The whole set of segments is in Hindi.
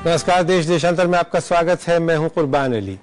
नमस्कार, देश देशांतर में आपका स्वागत है। मैं हूं कुर्बान अली।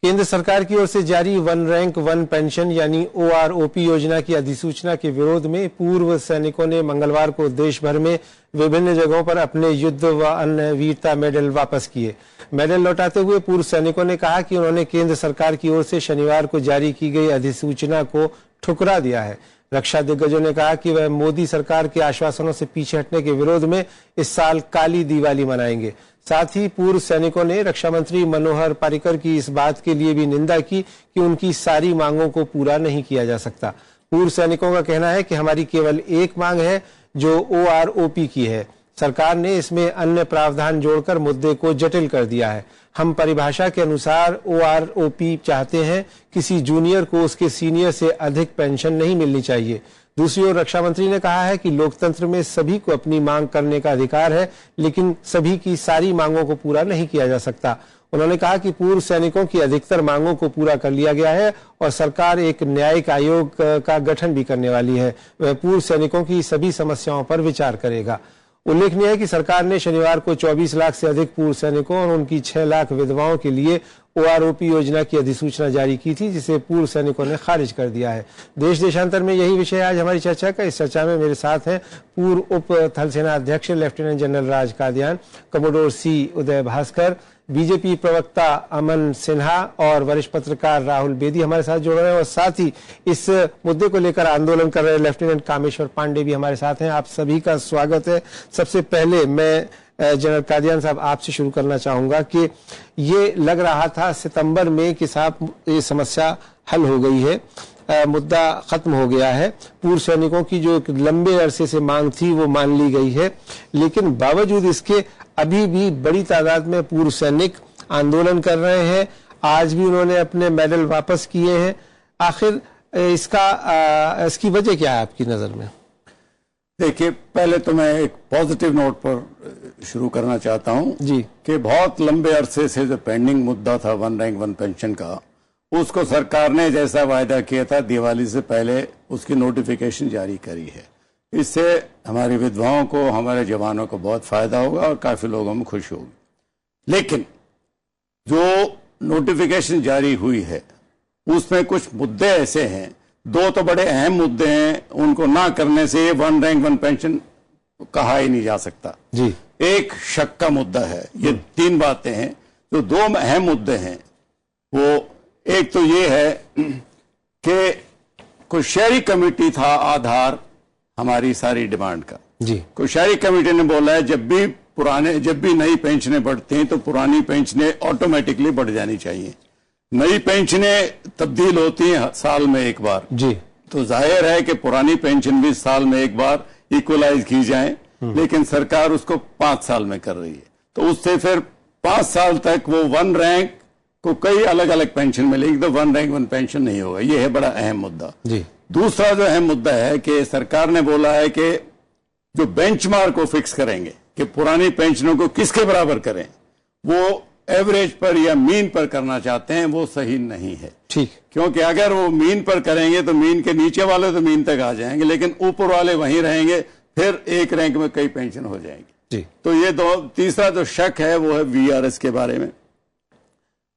केंद्र सरकार की ओर से जारी वन रैंक वन पेंशन यानी OROP योजना की अधिसूचना के विरोध में पूर्व सैनिकों ने मंगलवार को देश भर में विभिन्न जगहों पर अपने युद्ध व अन्य वीरता मेडल वापस किए। मेडल लौटाते हुए पूर्व सैनिकों ने कहा कि उन्होंने केंद्र सरकार की ओर से शनिवार को जारी की गई अधिसूचना को ठुकरा दिया है। रक्षा दिग्गजों ने कहा कि वह मोदी सरकार के आश्वासनों से पीछे हटने के विरोध में इस साल काली दिवाली मनाएंगे। साथ ही पूर्व सैनिकों ने रक्षा मंत्री मनोहर पर्रिकर की इस बात के लिए भी निंदा की कि उनकी सारी मांगों को पूरा नहीं किया जा सकता। पूर्व सैनिकों का कहना है कि हमारी केवल एक मांग है जो OROP की है। सरकार ने इसमें अन्य प्रावधान जोड़कर मुद्दे को जटिल कर दिया है। हम परिभाषा के अनुसार OROP चाहते हैं। किसी जूनियर को उसके सीनियर से अधिक पेंशन नहीं मिलनी चाहिए। दूसरी ओर रक्षा मंत्री ने कहा है कि लोकतंत्र में सभी को अपनी मांग करने का अधिकार है, लेकिन सभी की सारी मांगों को पूरा नहीं किया जा सकता। उन्होंने कहा कि पूर्व सैनिकों की अधिकतर मांगों को पूरा कर लिया गया है और सरकार एक न्यायिक आयोग का गठन भी करने वाली है। वह पूर्व सैनिकों की सभी समस्याओं पर विचार करेगा। उल्लेखनीय है कि सरकार ने शनिवार को 24 लाख से अधिक पूर्व सैनिकों और उनकी 6 लाख विधवाओं के लिए OROP योजना की अधिसूचना जारी की थी, जिसे पूर्व सैनिकों ने खारिज कर दिया है। देश देशांतर में यही विषय आज हमारी चर्चा का। इस चर्चा में मेरे साथ हैं पूर्व उप थल सेना अध्यक्ष लेफ्टिनेंट जनरल राज Kadian, commodore C Uday Bhaskar, BJP प्रवक्ता अमन सिन्हा और वरिष्ठ पत्रकार राहुल बेदी हमारे साथ जुड़ रहे हैं और साथ ही इस मुद्दे को लेकर आंदोलन कर रहे लेफ्टिनेंट कामेश्वर पांडे भी हमारे साथ हैं। आप सभी का स्वागत है। सबसे पहले मैं जनरल कादियान साहब आपसे शुरू करना चाहूंगा कि ये लग रहा था सितंबर में कि साहब ये समस्या हल हो गई है, मुद्दा खत्म हो गया है, पूर्व सैनिकों की जो एक लंबे अरसे से मांग थी वो मान ली गई है, लेकिन बावजूद इसके अभी भी बड़ी तादाद में पूर्व सैनिक आंदोलन कर रहे हैं। आज भी उन्होंने अपने मेडल वापस किए हैं। आखिर इसकी वजह क्या है आपकी नजर में? देखिए, पहले तो मैं एक पॉजिटिव नोट पर शुरू करना चाहता हूं जी कि बहुत लंबे अरसे से जो पेंडिंग मुद्दा था वन रैंक वन पेंशन का, उसको सरकार ने जैसा वायदा किया था दिवाली से पहले उसकी नोटिफिकेशन जारी करी है। इससे हमारी विधवाओं को, हमारे जवानों को बहुत फायदा होगा और काफी लोगों में खुशी होगी। लेकिन जो नोटिफिकेशन जारी हुई है उसमें कुछ मुद्दे ऐसे हैं, दो तो बड़े अहम मुद्दे हैं, उनको ना करने से वन रैंक वन पेंशन कहा ही नहीं जा सकता जी। एक शक का मुद्दा है। ये तीन बातें हैं जो दो अहम मुद्दे हैं। वो एक तो ये है कि कोई शहरी कमेटी था आधार हमारी सारी डिमांड का जी। कोई शहरी कमेटी ने बोला है जब भी नई पेंशनें बढ़ती हैं तो पुरानी पेंशनें ऑटोमेटिकली बढ़ जानी चाहिए। नई पेंशनें तब्दील होती हैं साल में एक बार जी, तो जाहिर है कि पुरानी पेंशन भी साल में एक बार इक्वलाइज की जाए, लेकिन सरकार उसको 5 साल में कर रही है। तो उससे फिर 5 साल तक वो वन रैंक को कई अलग अलग पेंशन मिलेगी, तो वन रैंक वन पेंशन नहीं होगा। ये है बड़ा अहम मुद्दा जी। दूसरा जो अहम मुद्दा है कि सरकार ने बोला है कि जो बेंचमार्क को फिक्स करेंगे कि पुरानी पेंशनों को किसके बराबर करें, वो एवरेज पर या मीन पर करना चाहते हैं। वो सही नहीं है, ठीक, क्योंकि अगर वो मीन पर करेंगे तो मीन के नीचे वाले तो मीन तक आ जाएंगे, लेकिन ऊपर वाले वहीं रहेंगे, फिर एक रैंक में कई पेंशन हो जाएंगी जी। तो ये दो। तीसरा जो शक है वो है VRS के बारे में।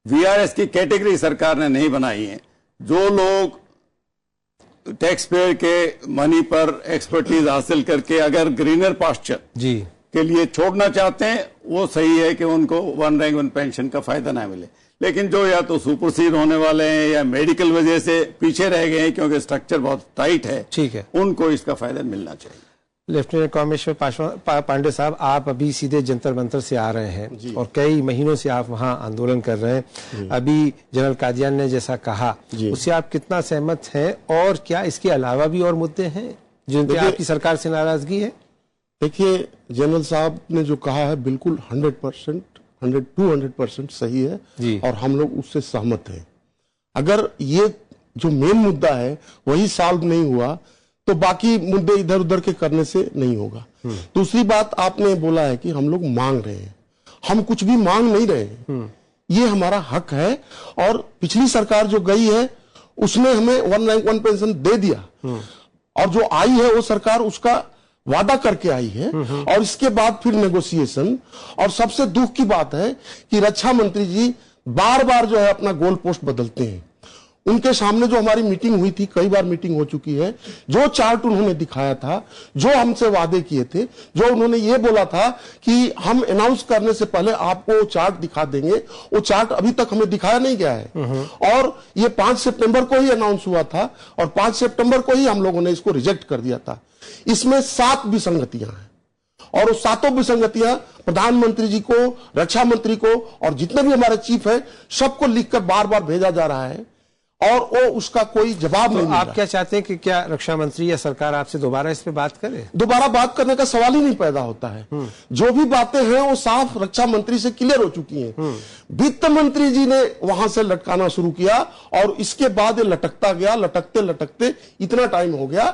VRS की कैटेगरी सरकार ने नहीं बनाई है। जो लोग टैक्स पेयर के मनी पर एक्सपर्टीज हासिल करके अगर ग्रीनर पास्चर जी के लिए छोड़ना चाहते हैं, वो सही है कि उनको वन रैंक वन पेंशन का फायदा ना मिले। लेकिन जो या तो सुपरसीड होने वाले हैं या मेडिकल वजह से पीछे रह गए हैं क्योंकि स्ट्रक्चर बहुत टाइट है, ठीक है, उनको इसका फायदा मिलना चाहिए। लेफ्टिनेंट कामेश्वर पांडे साहब, आप अभी सीधे जंतर मंतर से आ रहे हैं और कई महीनों से आप वहां आंदोलन कर रहे हैं। अभी जनरल कादियान ने जैसा कहा उससे आप कितना सहमत हैं, और क्या इसके अलावा भी और मुद्दे हैं जिन पे आपकी सरकार से नाराजगी है? देखिए, जनरल साहब ने जो कहा है बिल्कुल 100% सही है जी। और हम लोग उससे सहमत हैं। अगर ये जो मेन मुद्दा है वही सॉल्व नहीं हुआ तो बाकी मुद्दे इधर उधर के करने से नहीं होगा। दूसरी बात आपने बोला है कि हम लोग मांग रहे हैं, हम कुछ भी मांग नहीं रहे हैं, ये हमारा हक है। और पिछली सरकार जो गई है उसने हमें वन रैंक वन पेंशन दे दिया, और जो आई है वो सरकार उसका वादा करके आई है और इसके बाद फिर नेगोशिएशन। और सबसे दुख की बात है कि रक्षा मंत्री जी बार बार जो है अपना गोल पोस्ट बदलते हैं। उनके सामने जो हमारी मीटिंग हुई थी, कई बार मीटिंग हो चुकी है, जो चार्ट उन्होंने दिखाया था, जो हमसे वादे किए थे, जो उन्होंने ये बोला था कि हम अनाउंस करने से पहले आपको चार्ट दिखा देंगे, वो चार्ट अभी तक हमें दिखाया नहीं गया है। और ये 5 सितंबर को ही अनाउंस हुआ था और 5 सितंबर को ही हम लोगों ने इसको रिजेक्ट कर दिया था। इसमें 7 विसंगतियां हैं और वो 7 विसंगतियां प्रधानमंत्री जी को, रक्षा मंत्री को और जितने भी हमारे चीफ है सबको लिखकर बार बार भेजा जा रहा है और वो उसका कोई जवाब नहीं मिल रहा। आप क्या चाहते हैं कि क्या रक्षा मंत्री या सरकार आपसे दोबारा इस पे बात करे? दोबारा बात करने का सवाल ही नहीं पैदा होता है। जो भी बातें हैं वो साफ रक्षा मंत्री से क्लियर हो चुकी हैं। वित्त मंत्री जी ने वहां से लटकाना शुरू किया और इसके बाद ये लटकता गया, लटकते लटकते इतना टाइम हो गया।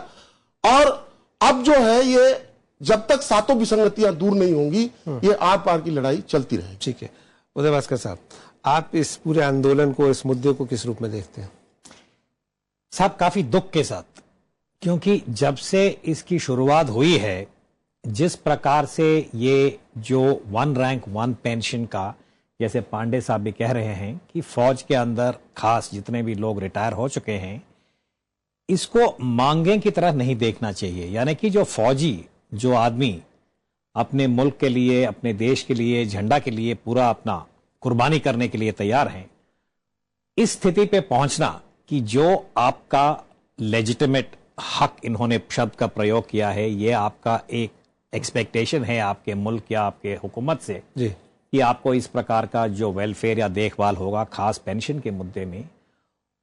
और अब जो है ये जब तक 7 विसंगतियां दूर नहीं होंगी, ये आर पार की लड़ाई चलती रहेगी। ठीक है, उदय भास्कर साहब, आप इस पूरे आंदोलन को, इस मुद्दे को किस रूप में देखते हैं? साहब, काफी दुख के साथ, क्योंकि जब से इसकी शुरुआत हुई है, जिस प्रकार से ये जो 1 रैंक 1 पेंशन का, जैसे पांडे साहब भी कह रहे हैं कि फौज के अंदर खास जितने भी लोग रिटायर हो चुके हैं, इसको मांगे की तरह नहीं देखना चाहिए। यानी कि जो फौजी, जो आदमी अपने मुल्क के लिए, अपने देश के लिए, झंडा के लिए पूरा अपना कुर्बानी करने के लिए तैयार हैं, इस स्थिति पे पहुंचना कि जो आपका लेजिटिमेट हक, इन्होंने शब्द का प्रयोग किया है, ये आपका एक एक्सपेक्टेशन है आपके मुल्क या आपके हुकूमत से जी, कि आपको इस प्रकार का जो वेलफेयर या देखभाल होगा, खास पेंशन के मुद्दे में,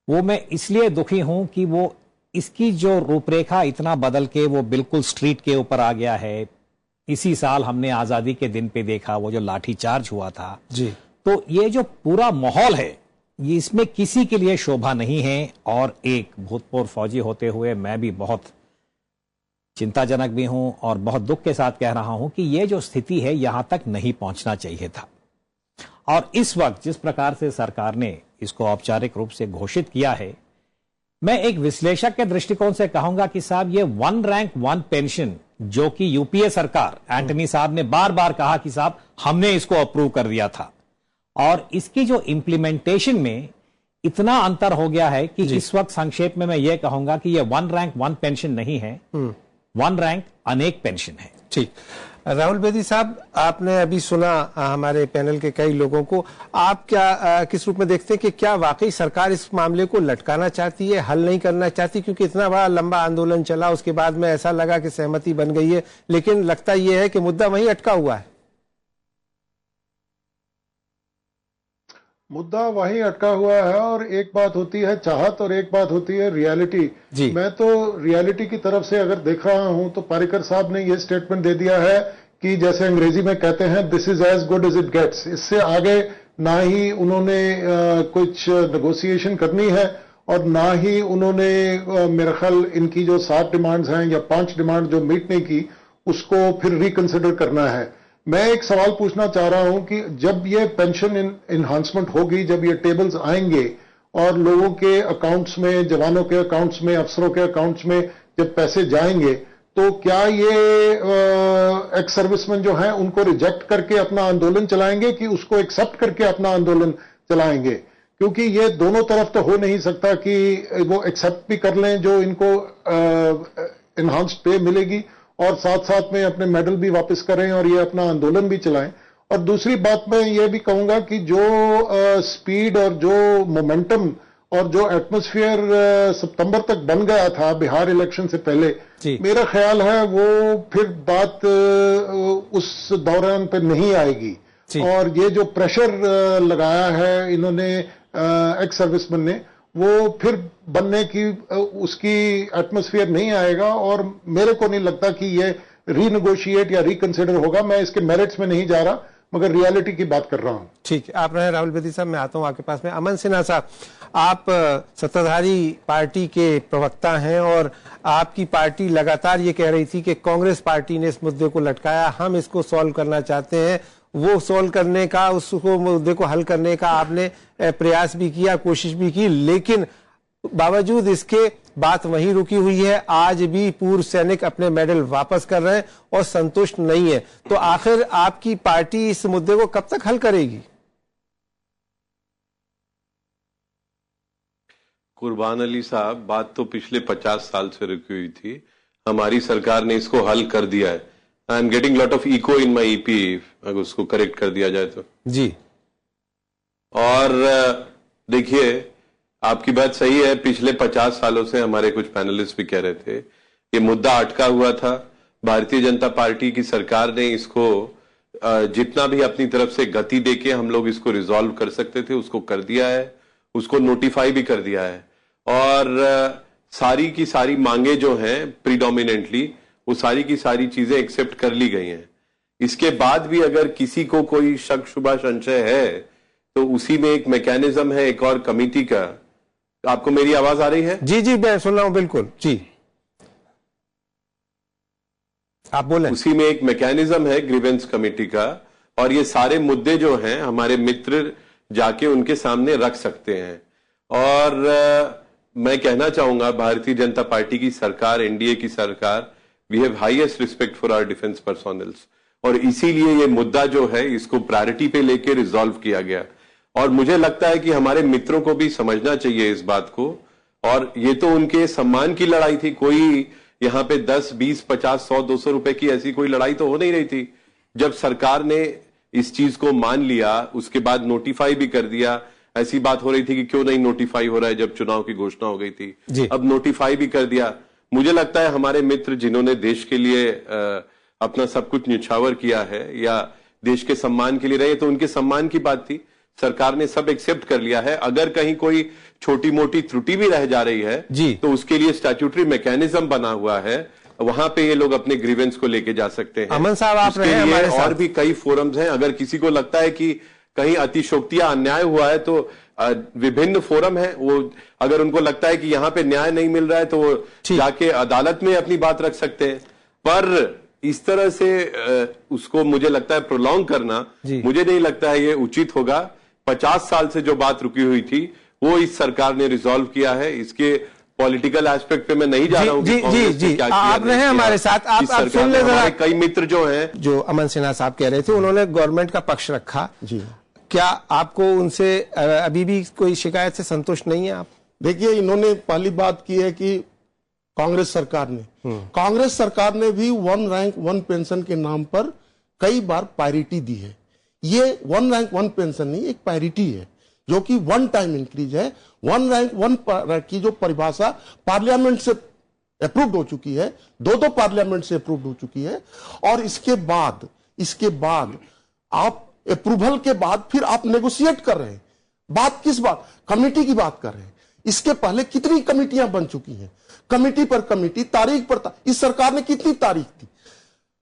वो मैं इसलिए दुखी हूं कि वो इसकी जो रूपरेखा इतना बदल के वो बिल्कुल स्ट्रीट के ऊपर आ गया है। इसी साल हमने आजादी के दिन पे देखा वो जो लाठीचार्ज हुआ था जी। तो ये जो पूरा माहौल है, ये इसमें किसी के लिए शोभा नहीं है। और एक भूतपूर्व फौजी होते हुए मैं भी बहुत चिंताजनक भी हूं और बहुत दुख के साथ कह रहा हूं कि ये जो स्थिति है, यहां तक नहीं पहुंचना चाहिए था। और इस वक्त जिस प्रकार से सरकार ने इसको औपचारिक रूप से घोषित किया है, मैं एक विश्लेषक के दृष्टिकोण से कहूंगा कि साहब, ये 1 रैंक 1 पेंशन जो कि यूपीए सरकार, एंटनी साहब ने बार बार कहा कि साहब हमने इसको अप्रूव कर दिया था, और इसकी जो इंप्लीमेंटेशन में इतना अंतर हो गया है कि इस वक्त संक्षेप में मैं ये कहूंगा कि ये 1 रैंक 1 पेंशन नहीं है, 1 रैंक अनेक पेंशन है। ठीक, राहुल बेदी साहब, आपने अभी सुना हमारे पैनल के कई लोगों को, आप क्या किस रूप में देखते हैं कि क्या वाकई सरकार इस मामले को लटकाना चाहती है, हल नहीं करना चाहती? क्योंकि इतना बड़ा लंबा आंदोलन चला, उसके बाद में ऐसा लगा कि सहमति बन गई है, लेकिन लगता यह है कि मुद्दा वहीं अटका हुआ है। मुद्दा वहीं अटका हुआ है और एक बात होती है चाहत और एक बात होती है रियलिटी। मैं तो रियलिटी की तरफ से अगर देख रहा हूं तो पारिकर साहब ने ये स्टेटमेंट दे दिया है कि जैसे अंग्रेजी में कहते हैं, this is as good as it gets. इससे आगे ना ही उन्होंने कुछ नेगोशिएशन करनी है और ना ही उन्होंने मेरा ख्याल इनकी जो 7 डिमांड्स हैं या 5 डिमांड जो मीट नहीं की, उसको फिर रिकंसिडर करना है। मैं एक सवाल पूछना चाह रहा हूं कि जब ये पेंशन इन्हांसमेंट होगी, जब ये टेबल्स आएंगे और लोगों के अकाउंट्स में, जवानों के अकाउंट्स में, अफसरों के अकाउंट्स में जब पैसे जाएंगे, तो क्या ये एक्स सर्विसमैन जो हैं उनको रिजेक्ट करके अपना आंदोलन चलाएंगे कि उसको एक्सेप्ट करके अपना आंदोलन चलाएंगे? क्योंकि ये दोनों तरफ तो हो नहीं सकता कि वो एक्सेप्ट भी कर लें जो इनको इन्हांस्ड पे मिलेगी और साथ साथ में अपने मेडल भी वापस करें और ये अपना आंदोलन भी चलाएं। और दूसरी बात मैं ये भी कहूंगा कि जो स्पीड और जो मोमेंटम और जो एटमॉस्फेयर सितंबर तक बन गया था बिहार इलेक्शन से पहले, मेरा ख्याल है वो फिर बात उस दौरान पे नहीं आएगी। और ये जो प्रेशर लगाया है इन्होंने एक्स सर्विसमैन ने, वो फिर बनने की उसकी एटमॉस्फेयर नहीं आएगा और मेरे को नहीं लगता कि ये रीनेगोशिएट या रिकंसिडर होगा। मैं इसके मेरिट्स में नहीं जा रहा, मगर रियलिटी की बात कर रहा हूं। ठीक है, आप रहे राहुल बेदी साहब, मैं आता हूं आपके पास में। अमन सिन्हा साहब, आप सत्ताधारी पार्टी के प्रवक्ता हैं और आपकी पार्टी लगातार ये कह रही थी कि कांग्रेस पार्टी ने इस मुद्दे को लटकाया, हम इसको सॉल्व करना चाहते हैं। वो सॉल्व करने का, उसको मुद्दे को हल करने का आपने प्रयास भी किया, कोशिश भी की, लेकिन बावजूद इसके बात वहीं रुकी हुई है। आज भी पूर्व सैनिक अपने मेडल वापस कर रहे हैं और संतुष्ट नहीं है। तो आखिर आपकी पार्टी इस मुद्दे को कब तक हल करेगी? कुर्बान अली साहब, बात तो पिछले 50 साल से रुकी हुई थी। हमारी सरकार ने इसको हल कर दिया है। I am getting lot of echo in my EP, अगर उसको करेक्ट कर दिया जाए तो जी। और देखिए, आपकी बात सही है। पिछले 50 सालों से हमारे कुछ पैनलिस्ट भी कह रहे थे ये मुद्दा अटका हुआ था। भारतीय जनता पार्टी की सरकार ने इसको जितना भी अपनी तरफ से गति देके हम लोग इसको रिजॉल्व कर सकते थे उसको कर दिया है, उसको नोटिफाई भी कर दिया है। और सारी की सारी मांगे जो हैं प्रीडोमिनेंटली वो सारी की सारी चीजें एक्सेप्ट कर ली गई हैं। इसके बाद भी अगर किसी को कोई शक शुबा संशय है तो उसी में एक मैकेनिज्म है, एक और कमेटी का। आपको मेरी आवाज आ रही है? जी जी, मैं सुन रहा हूं, बिल्कुल जी, आप बोलें। उसी में एक मैकेनिज्म है ग्रीवेंस कमेटी का, और ये सारे मुद्दे जो हैं हमारे मित्र जाके उनके सामने रख सकते हैं। और मैं कहना चाहूंगा भारतीय जनता पार्टी की सरकार, एनडीए की सरकार, we have highest respect for our defence personnels, और इसीलिए ये मुद्दा जो है इसको प्रायोरिटी पे लेके रिजॉल्व किया गया। और मुझे लगता है कि हमारे मित्रों को भी समझना चाहिए इस बात को। और ये तो उनके सम्मान की लड़ाई थी, कोई यहाँ पे 10, 20, 50, 100, 200 रुपए की ऐसी कोई लड़ाई तो हो नहीं रही थी। जब सरकार ने इस चीज को मान लिया, उसके बाद नोटिफाई भी कर दिया। ऐसी बात हो रही थी कि क्यों नहीं नोटिफाई हो रहा है जब चुनाव की घोषणा हो गई थी, अब नोटिफाई भी कर दिया। मुझे लगता है हमारे मित्र जिन्होंने देश के लिए अपना सब कुछ न्यौछावर किया है या देश के सम्मान के लिए रहे, तो उनके सम्मान की बात थी। सरकार ने सब एक्सेप्ट कर लिया है। अगर कहीं कोई छोटी मोटी त्रुटि भी रह जा रही है तो उसके लिए स्टैट्यूटरी मैकेनिज्म बना हुआ है, वहां पे ये लोग अपने ग्रीवेंस को लेके जा सकते हैं। अमन साहब, आप रहे हैं हमारे साथ। और भी कई फोरम्स हैं। अगर किसी को लगता है कि कहीं अतिशोक्ति या अन्याय हुआ है तो विभिन्न फोरम है, वो अगर उनको लगता है कि यहाँ पे न्याय नहीं मिल रहा है तो वो जाके अदालत में अपनी बात रख सकते हैं। पर इस तरह से उसको मुझे लगता है प्रोलॉन्ग करना, मुझे नहीं लगता है ये उचित होगा। 50 साल से जो बात रुकी हुई थी वो इस सरकार ने रिजॉल्व किया है। इसके पॉलिटिकल एस्पेक्ट पे मैं नहीं जा रहा हूं। जी, आप रहे हमारे साथ, आप सुन ले जरा। कई मित्र जो हैं, जो अमन सिन्हा साहब कह रहे थे, उन्होंने गवर्नमेंट का पक्ष रखा। जी, क्या आपको उनसे अभी भी कोई शिकायत से संतुष्ट नहीं है आप? देखिए, इन्होंने पहली बात की है कि कांग्रेस सरकार ने भी 1 रैंक 1 पेंशन के नाम पर कई बार पैरिटी दी है। ये 1 रैंक 1 पेंशन नहीं, एक पैरिटी है जो कि 1 टाइम इंक्रीज है। 1 रैंक 1 की जो परिभाषा पार्लियामेंट से अप्रूव्ड हो चुकी है, दो पार्लियामेंट से अप्रूव्ड हो चुकी है। और इसके बाद आप अप्रूवल के बाद फिर आप नेगोशिएट कर रहे हैं। बात किस बात? कमेटी की बात कर रहे हैं। इसके पहले कितनी कमेटियां बन चुकी हैं, कमेटी पर कमेटी, तारीख पर इस सरकार ने कितनी तारीख दी।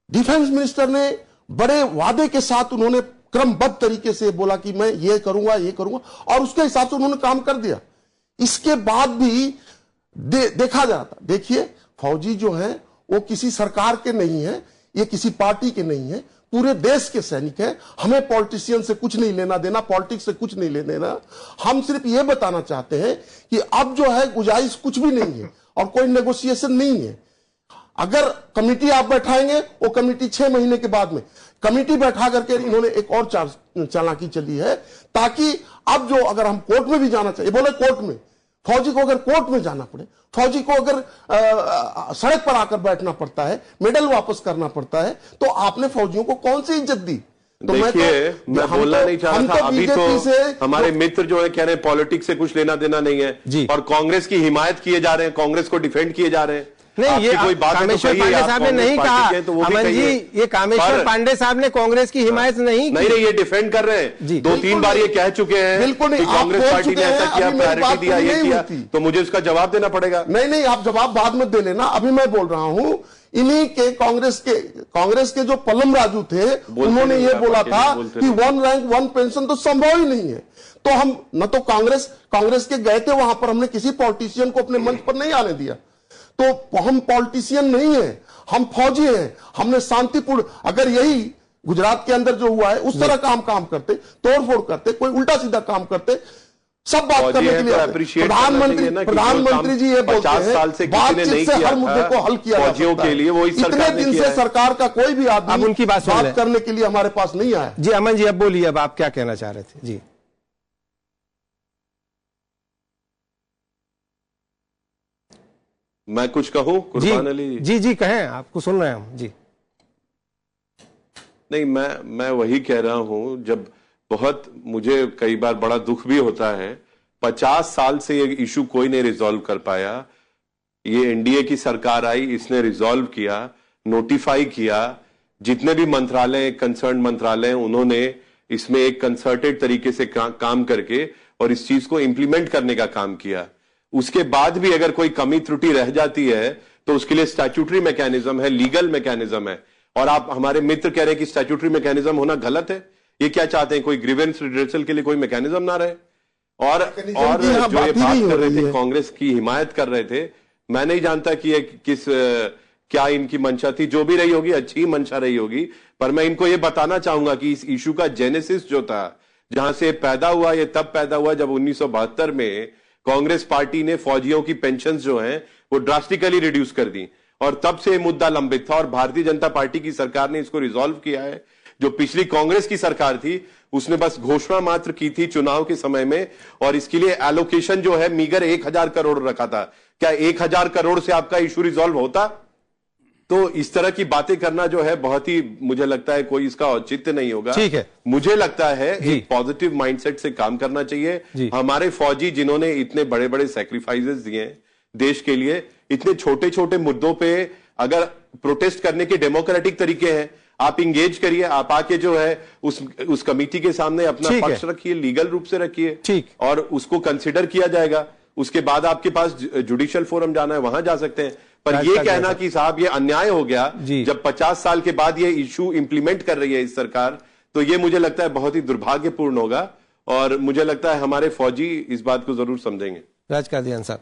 डिफेंस मिनिस्टर ने बड़े वादे के साथ उन्होंने क्रमबद्ध तरीके से बोला कि मैं ये करूंगा, और उसके हिसाब से उन्होंने काम कर दिया। इसके बाद भी देखा जाता, देखिए, फौजी जो हैं वो किसी सरकार के नहीं है, ये किसी पार्टी के नहीं है, पूरे देश के सैनिक हैं। हमें पॉलिटिशियन से कुछ नहीं लेना देना, पॉलिटिक्स से कुछ नहीं लेना देना। हम सिर्फ ये बताना चाहते हैं कि अब जो है गुजारिश कुछ भी नहीं है और कोई नेगोशिएशन नहीं है। अगर कमेटी आप बैठाएंगे, वो कमेटी 6 महीने के बाद में कमेटी बैठा करके इन्होंने एक और चालाकी चली है, ताकि अब जो अगर हम कोर्ट में भी जाना चाहिए, बोले कोर्ट में, फौजी को अगर कोर्ट में जाना पड़े, फौजी को अगर सड़क पर आकर बैठना पड़ता है, मेडल वापस करना पड़ता है, तो आपने फौजियों को कौन सी इज्जत दी? तो मैं बोलना नहीं चाह रहा था। अभी तो हमारे मित्र जो है कह रहे हैं पॉलिटिक्स से कुछ लेना देना नहीं है, और कांग्रेस की हिमायत किए जा रहे हैं, कांग्रेस को डिफेंड किए जा रहे हैं। नहीं, ये कोई बात कामेश्वर पांडे साहब ने नहीं कहा, अमन जी, ये कामेश्वर पांडे साहब ने कांग्रेस की हिमायत नहीं नहीं, ये डिफेंड कर रहे हैं। 2-3 बार ये कह चुके हैं बिल्कुल नहीं, कांग्रेस पार्टी ने ऐसा किया, प्रायोरिटी दिया, ये किया, तो मुझे उसका जवाब देना पड़ेगा। नहीं, आप जवाब बाद में दे लेना। अभी मैं बोल रहा हूं, इन्हीं के कांग्रेस के जो पल्लम राजू थे, उन्होंने ये बोला था कि 1 रैंक 1 पेंशन तो संभव ही नहीं है। तो हम न तो कांग्रेस के गए थे वहां पर, हमने किसी पॉलिटिशियन को अपने मंच पर नहीं आने दिया। तो हम पॉलिटिशियन नहीं है, हम फौजी हैं। हमने शांतिपूर्ण, अगर यही गुजरात के अंदर जो हुआ है उस तरह काम करते, तोड़फोड़ करते, कोई उल्टा सीधा काम करते, सब बात करने के लिए प्रधानमंत्री जी ये बोलते हैं बातचीत से हर मुद्दे को हल किया जा सकता है। लिए वो इतने दिन से सरकार का कोई भी आदमी अब उनकी बात करने के लिए हमारे पास नहीं आया। जी अमन जी, अब बोलिए, अब आप क्या कहना चाह रहे थे? जी मैं कुछ कहूं कुर्बान अली? जी कहें, आपको सुन रहे हैं हम। जी नहीं, मैं वही कह रहा हूं, जब बहुत मुझे कई बार बड़ा दुख भी होता है, 50 साल से ये इशू कोई नहीं रिजॉल्व कर पाया। ये एनडीए की सरकार आई, इसने रिजॉल्व किया, नोटिफाई किया, जितने भी मंत्रालय, कंसर्न मंत्रालय, उन्होंने इसमें एक कंसर्टेड तरीके से काम करके और इस चीज को इंप्लीमेंट करने का काम किया। उसके बाद भी अगर कोई कमी त्रुटि रह जाती है तो उसके लिए स्टैट्यूटरी मैकेनिज्म है, लीगल मैकेनिज्म है। और आप हमारे मित्र कह रहे हैं कि स्टैट्यूटरी मैकेनिज्म होना गलत है। ये क्या चाहते हैं, कोई ग्रीवेंस रिड्रेसल के लिए कोई मैकेनिज्म ना रहे? और जो ये बात कर रहे थे, कांग्रेस की हिमायत कर रहे थे, मैं नहीं जानता कि ये क्या इनकी मंशा थी। जो भी रही होगी, अच्छी मंशा रही होगी, पर मैं इनको ये बताना चाहूंगा कि इस इशू का जेनेसिस जो था, जहां से पैदा हुआ, ये तब पैदा हुआ जब 1972 में कांग्रेस पार्टी ने फौजियों की पेंशन जो है वो ड्रास्टिकली रिड्यूस कर दी, और तब से मुद्दा लंबित था। और भारतीय जनता पार्टी की सरकार ने इसको रिजॉल्व किया है। जो पिछली कांग्रेस की सरकार थी, उसने बस घोषणा मात्र की थी चुनाव के समय में, और इसके लिए एलोकेशन जो है मीगर 1000 करोड़ रखा था। क्या 1000 करोड़ से आपका इशू रिजॉल्व होता? तो इस तरह की बातें करना जो है बहुत ही, मुझे लगता है कोई इसका औचित्य नहीं होगा। ठीक है, मुझे लगता है एक पॉजिटिव माइंडसेट से काम करना चाहिए। हमारे फौजी जिन्होंने इतने बड़े बड़े सैक्रिफाइसेस दिए देश के लिए, इतने छोटे छोटे मुद्दों पे अगर प्रोटेस्ट करने के डेमोक्रेटिक तरीके हैं, आप इंगेज करिए, आप आके जो है उस कमेटी के सामने अपना पक्ष रखिए, लीगल रूप से रखिए, ठीक, और उसको कंसिडर किया जाएगा। उसके बाद आपके पास जुडिशियल फोरम जाना है, वहां जा सकते हैं। पर ये कहना कि साहब ये अन्याय हो गया जब 50 साल के बाद ये इशू इंप्लीमेंट कर रही है इस सरकार, तो ये मुझे लगता है बहुत ही दुर्भाग्यपूर्ण होगा। और मुझे लगता है हमारे फौजी इस बात को जरूर समझेंगे। राजकादियान साहब,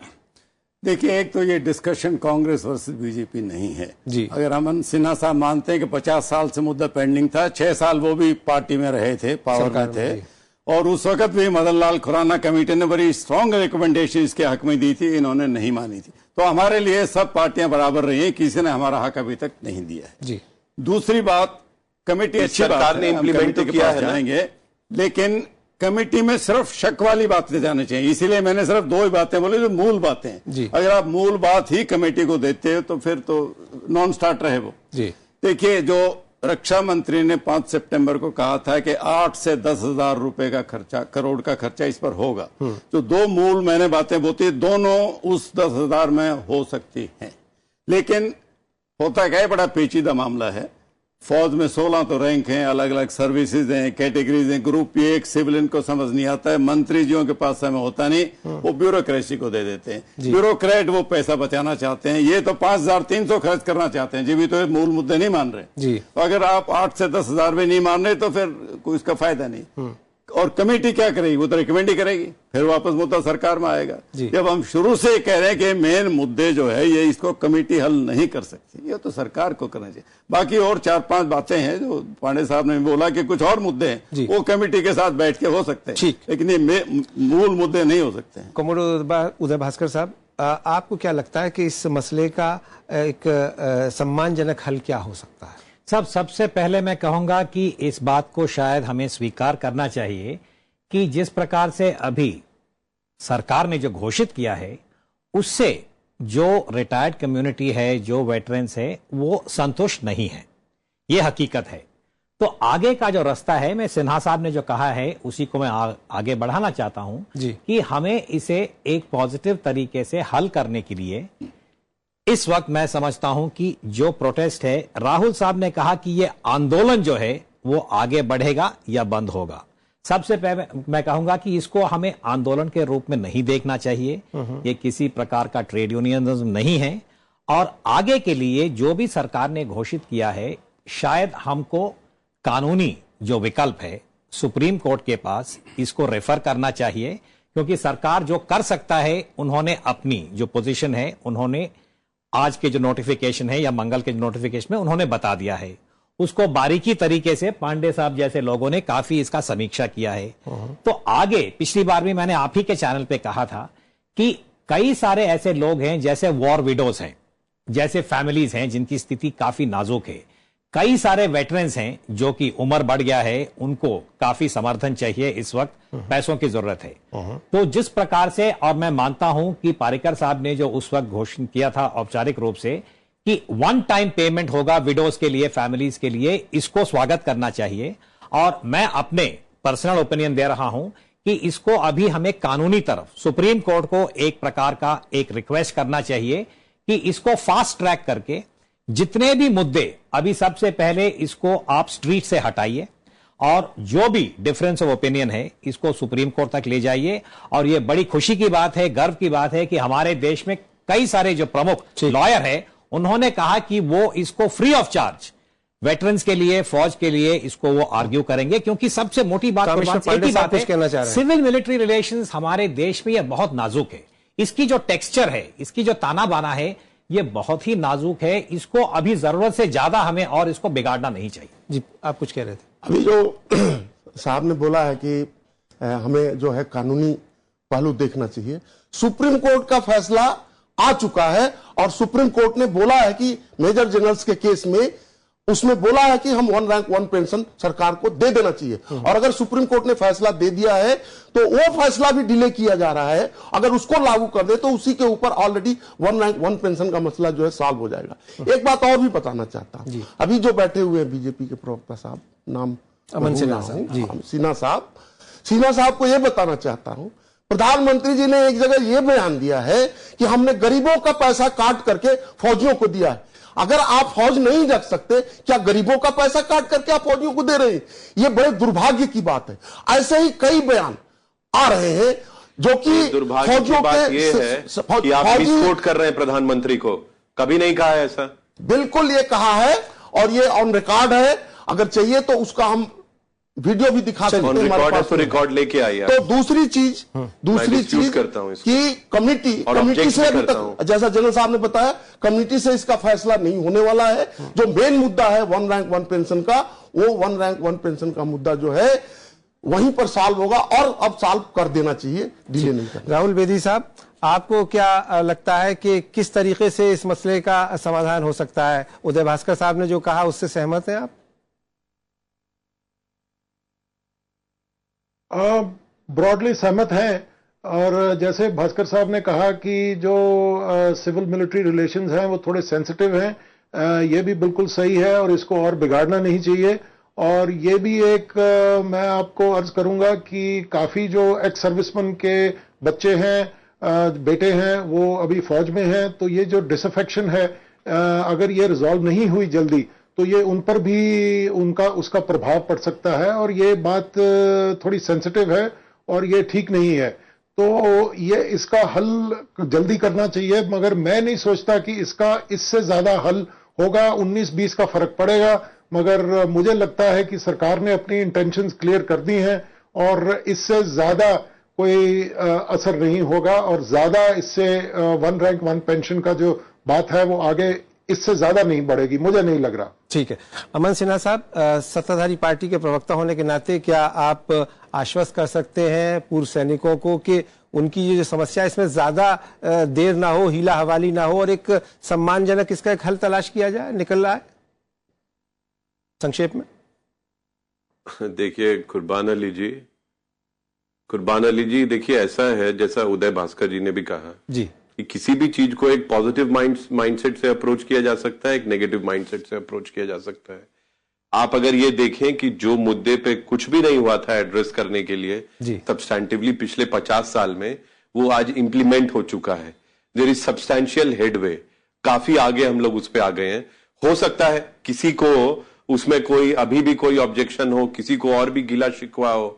देखिए, एक तो ये डिस्कशन कांग्रेस वर्सेस बीजेपी नहीं है जी। अगर अमन सिन्हा साहब मानते हैं कि 50 साल से मुद्दा पेंडिंग था, 6 साल वो भी पार्टी में रहे थे, पावर में थे, और उस वक्त भी मदन लाल खुराना कमेटी ने बड़ी स्ट्रांग रिकमेंडेशन इसके हक में दी थी, इन्होंने नहीं मानी थी। तो हमारे लिए सब पार्टियां बराबर रही हैं, किसी ने हमारा हक अभी तक नहीं दिया है जी। दूसरी बात, कमेटी अच्छी सरकार ने इंप्लीमेंट तो किया है, जाएंगे, लेकिन कमेटी में सिर्फ शक वाली बातें जानी चाहिए। इसीलिए मैंने सिर्फ 2 ही बातें बोली जो मूल बातें हैं। अगर आप मूल बात ही कमेटी को देते हो तो फिर तो नॉन स्टार्टर है वो जी। देखिए, जो रक्षा मंत्री ने 5 सितंबर को कहा था कि 8 से 10,000 रुपए का खर्चा, करोड़ का खर्चा इस पर होगा। जो 2 मूल मैंने बातें बोती, दोनों उस 10,000 में हो सकती हैं। लेकिन होता क्या है, बड़ा पेचीदा मामला है। फौज में 16 तो रैंक हैं, अलग अलग सर्विसेज हैं, कैटेगरीज हैं। ग्रुप ए एक सिविलियन को समझ नहीं आता है, मंत्री जियों के पास समय होता नहीं, वो ब्यूरोक्रेसी को दे देते हैं। ब्यूरोक्रेट वो पैसा बचाना चाहते हैं, ये तो 5,300 खर्च करना चाहते हैं जी, भी तो मूल मुद्दे नहीं मान रहे जी। तो अगर आप 8 से 10,000 में नहीं मान रहे तो फिर कोई इसका फायदा नहीं। और कमेटी क्या करेगी, वो तो रिकमेंड ही करेगी, फिर वापस मुद्दा सरकार में आएगा। जब हम शुरू से कह रहे हैं कि मेन मुद्दे जो है ये इसको कमेटी हल नहीं कर सकती, ये तो सरकार को करना चाहिए। बाकी और 4-5 बातें हैं जो पांडे साहब ने बोला कि कुछ और मुद्दे हैं, वो कमेटी के साथ बैठ के हो सकते हैं, लेकिन ये मूल मुद्दे नहीं हो सकते हैं। कॉमरेड उदय भास्कर साहब, आपको क्या लगता है कि इस मसले का एक सम्मानजनक हल क्या हो सकता है? सबसे पहले मैं कहूंगा कि इस बात को शायद हमें स्वीकार करना चाहिए कि जिस प्रकार से अभी सरकार ने जो घोषित किया है, उससे जो रिटायर्ड कम्युनिटी है, जो वेटरन्स है, वो संतुष्ट नहीं है। ये हकीकत है। तो आगे का जो रास्ता है, मैं सिन्हा साहब ने जो कहा है उसी को मैं आगे बढ़ाना चाहता हूं कि हमें इसे एक पॉजिटिव तरीके से हल करने के लिए इस वक्त मैं समझता हूं कि जो प्रोटेस्ट है, राहुल साहब ने कहा कि ये आंदोलन जो है वो आगे बढ़ेगा या बंद होगा। सबसे पहले मैं कहूंगा कि इसको हमें आंदोलन के रूप में नहीं देखना चाहिए। ये किसी प्रकार का ट्रेड यूनियनिज्म नहीं है। और आगे के लिए जो भी सरकार ने घोषित किया है, शायद हमको कानूनी जो विकल्प है सुप्रीम कोर्ट के पास, इसको रेफर करना चाहिए, क्योंकि सरकार जो कर सकता है, उन्होंने अपनी जो पोजीशन है, उन्होंने आज के जो नोटिफिकेशन है या मंगल के जो नोटिफिकेशन है, उन्होंने बता दिया है। उसको बारीकी तरीके से पांडे साहब जैसे लोगों ने काफी इसका समीक्षा किया है। तो आगे पिछली बार भी मैंने आप ही के चैनल पे कहा था कि कई सारे ऐसे लोग हैं जैसे वॉर विडोज हैं, जैसे फैमिलीज हैं जिनकी स्थिति काफी नाजुक है, कई सारे वेटरन्स हैं जो कि उम्र बढ़ गया है, उनको काफी समर्थन चाहिए, इस वक्त पैसों की जरूरत है। तो जिस प्रकार से, और मैं मानता हूं कि पारिकर साहब ने जो उस वक्त घोषणा किया था औपचारिक रूप से कि वन टाइम पेमेंट होगा विडोज के लिए, फैमिलीज के लिए, इसको स्वागत करना चाहिए। और मैं अपने पर्सनल ओपिनियन दे रहा हूं कि इसको अभी हमें कानूनी तरफ सुप्रीम कोर्ट को एक प्रकार का एक रिक्वेस्ट करना चाहिए कि इसको फास्ट ट्रैक करके जितने भी मुद्दे, अभी सबसे पहले इसको आप स्ट्रीट से हटाइए और जो भी डिफरेंस ऑफ ओपिनियन है इसको सुप्रीम कोर्ट तक ले जाइए। और यह बड़ी खुशी की बात है, गर्व की बात है कि हमारे देश में कई सारे जो प्रमुख लॉयर है उन्होंने कहा कि वो इसको फ्री ऑफ चार्ज वेटरन्स के लिए, फौज के लिए इसको वो आर्ग्यू करेंगे, क्योंकि सबसे मोटी बात एक ही बात है, सिविल मिलिट्री रिलेशंस हमारे देश में यह बहुत नाजुक है। इसकी जो टेक्सचर है, इसकी जो ताना बाना है, ये बहुत ही नाजुक है। इसको अभी जरूरत से ज्यादा हमें और इसको बिगाड़ना नहीं चाहिए। जी, आप कुछ कह रहे थे। अभी जो साहब ने बोला है कि हमें जो है कानूनी पहलू देखना चाहिए, सुप्रीम कोर्ट का फैसला आ चुका है और सुप्रीम कोर्ट ने बोला है कि मेजर जनरल्स के केस में उसमें बोला है कि हम वन रैंक वन पेंशन सरकार को दे देना चाहिए। और अगर सुप्रीम कोर्ट ने फैसला दे दिया है तो वो फैसला भी डिले किया जा रहा है। अगर उसको लागू कर दे तो उसी के ऊपर already one rank one pension का मसला जो है सॉल्व हो जाएगा। एक बात और भी बताना चाहता हूं, अभी जो बैठे हुए हैं बीजेपी के प्रवक्ता साहब, नाम अमन सिन्हा साहब, सिन्हा साहब को यह बताना चाहता हूं, प्रधानमंत्री जी ने एक जगह यह बयान दिया है कि हमने गरीबों का पैसा काट करके फौजियों को दिया है। अगर आप फौज नहीं रख सकते, क्या गरीबों का पैसा काट करके आप फौजियों को दे रहे हैं? यह बड़े दुर्भाग्य की बात है। ऐसे ही कई बयान आ रहे हैं जो कि दुर्भाग्य की बात यह है कि आप मिसकोट कर रहे हैं प्रधानमंत्री को। कभी नहीं कहा है ऐसा। बिल्कुल ये कहा है और ये ऑन रिकॉर्ड है। अगर चाहिए तो उसका हम वीडियो भी दिखा सकते हैं, हमारे पास तो रिकॉर्ड लेके आइए। तो दूसरी चीज करता हूं कि कमिटी से अभी तक, जैसा जनरल साहब ने बताया, कमिटी से इसका फैसला नहीं होने वाला है। जो मेन मुद्दा है वन रैंक वन पेंशन का, वो वन रैंक वन पेंशन का मुद्दा जो है वहीं पर सॉल्व होगा और अब सॉल्व कर देना चाहिए, डिले नहीं करना। राहुल बेदी साहब, आपको क्या लगता है कि किस तरीके से इस मसले का समाधान हो सकता है? उदय भास्कर साहब ने जो कहा उससे सहमत हैं आप? ब्रॉडली सहमत हैं। और जैसे भास्कर साहब ने कहा कि जो सिविल मिलिट्री रिलेशंस हैं वो थोड़े सेंसिटिव हैं, ये भी बिल्कुल सही है और इसको और बिगाड़ना नहीं चाहिए। और ये भी एक मैं आपको अर्ज करूंगा कि काफी जो एक्स सर्विसमैन के बच्चे हैं, बेटे हैं, वो अभी फौज में हैं, तो ये जो डिसअफेक्शन है, अगर ये रिजॉल्व नहीं हुई जल्दी तो ये उन पर भी उसका प्रभाव पड़ सकता है। और ये बात थोड़ी सेंसिटिव है और ये ठीक नहीं है। तो ये इसका हल जल्दी करना चाहिए, मगर मैं नहीं सोचता कि इससे ज्यादा हल होगा। 19-20 का फर्क पड़ेगा, मगर मुझे लगता है कि सरकार ने अपनी इंटेंशंस क्लियर कर दी हैं और इससे ज्यादा कोई असर नहीं होगा। और ज्यादा इससे वन रैंक वन पेंशन का जो बात है वो आगे इससे ज्यादा नहीं बढ़ेगी, मुझे नहीं लग रहा। ठीक है। अमन सिन्हा साहब, सत्ताधारी पार्टी के प्रवक्ता होने के नाते क्या आप आश्वस्त कर सकते हैं पूर्व सैनिकों को कि उनकी ये जो समस्या है इसमें ज्यादा देर ना हो, हीला हवाली ना हो और एक सम्मानजनक इसका एक हल तलाश किया जाए? निकल रहा है संक्षेप में। देखिए कुर्बान अली जी, देखिए ऐसा है, जैसा उदय भास्कर जी ने भी कहा जी कि किसी भी चीज को एक पॉजिटिव माइंडसेट से अप्रोच किया जा सकता है, एक नेगेटिव माइंडसेट से अप्रोच किया जा सकता है। आप अगर ये देखें कि जो मुद्दे पे कुछ भी नहीं हुआ था एड्रेस करने के लिए सब्सटैंटिवली पिछले 50 साल में, वो आज इंप्लीमेंट हो चुका है। देयर इज सब्सटैंशियल हेडवे, काफी आगे हम लोग उस पे आ गए हैं। हो सकता है किसी को उसमें कोई अभी भी कोई ऑब्जेक्शन हो, किसी को और भी गिला शिकवा हो,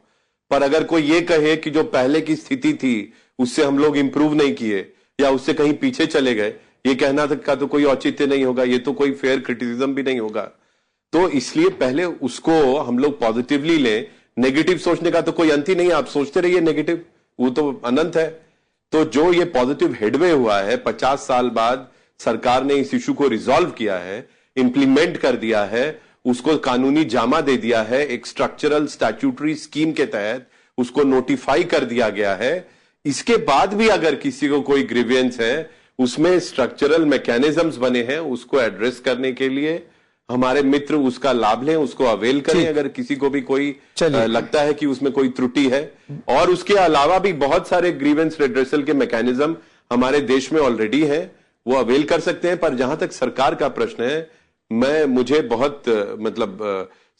पर अगर कोई ये कहे कि जो पहले की स्थिति थी उससे हम लोग इंप्रूव नहीं किए या उससे कहीं पीछे चले गए, ये कहना का तो कोई औचित्य नहीं होगा, ये तो कोई फेयर क्रिटिसिज्म भी नहीं होगा। तो इसलिए पहले उसको हम लोग पॉजिटिवली लें। नेगेटिव सोचने का तो कोई अंत ही नहीं है, आप सोचते रहिए नेगेटिव, वो तो अनंत है। तो जो ये पॉजिटिव हेडवे हुआ है, 50 साल बाद सरकार ने इस इशू को रिजॉल्व किया है, इंप्लीमेंट कर दिया है, उसको कानूनी जामा दे दिया है, एक स्ट्रक्चरल स्टैट्यूटरी स्कीम के तहत उसको नोटिफाई कर दिया गया है। इसके बाद भी अगर किसी को कोई ग्रीवियंस है, उसमें स्ट्रक्चरल मैकेनिज्म्स बने हैं उसको एड्रेस करने के लिए। हमारे मित्र उसका लाभ लें, उसको अवेल करें अगर किसी को भी कोई लगता है कि उसमें कोई त्रुटि है। और उसके अलावा भी बहुत सारे ग्रीवेंस रिड्रेसल के मैकेनिज्म हमारे देश में ऑलरेडी है, वो अवेल कर सकते हैं। पर जहां तक सरकार का प्रश्न है, मुझे बहुत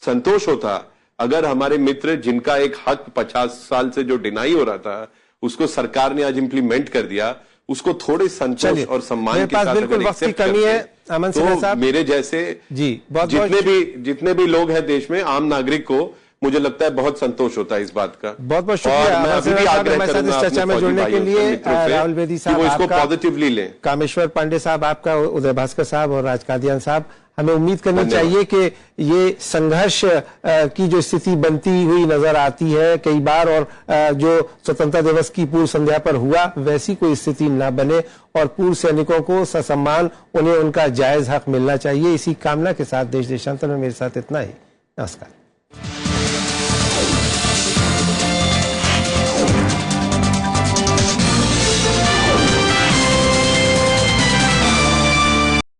संतोष होता अगर हमारे मित्र जिनका एक हक 50 साल से जो डिनाई हो रहा था, उसको सरकार ने आज इंप्लीमेंट कर दिया, उसको थोड़े संतोष और सम्मान के साथ बिल्कुल वक्त की कमी है अमन सिन्हा साहब, मेरे जैसे जी जितने भी लोग हैं देश में, आम नागरिक को मुझे लगता है बहुत संतोष होता है इस बात का। बहुत बहुत शुक्रिया मैं अभी भी आग्रह करूंगा इस चर्चा में जुड़ने के लिए। राहुल बेदी साहब इसको पॉजिटिवली लें, कामेश्वर पांडे साहब आपका, उदय भास्कर साहब और राज कादियान साहब, हमें उम्मीद करनी चाहिए कि ये संघर्ष की जो स्थिति बनती हुई नजर आती है कई बार, और जो स्वतंत्रता दिवस की पूर्व संध्या पर हुआ वैसी कोई स्थिति न बने और पूर्व सैनिकों को ससम्मान उन्हें उनका जायज हक मिलना चाहिए। इसी कामना के साथ देश देशांतर में मेरे साथ इतना ही। नमस्कार।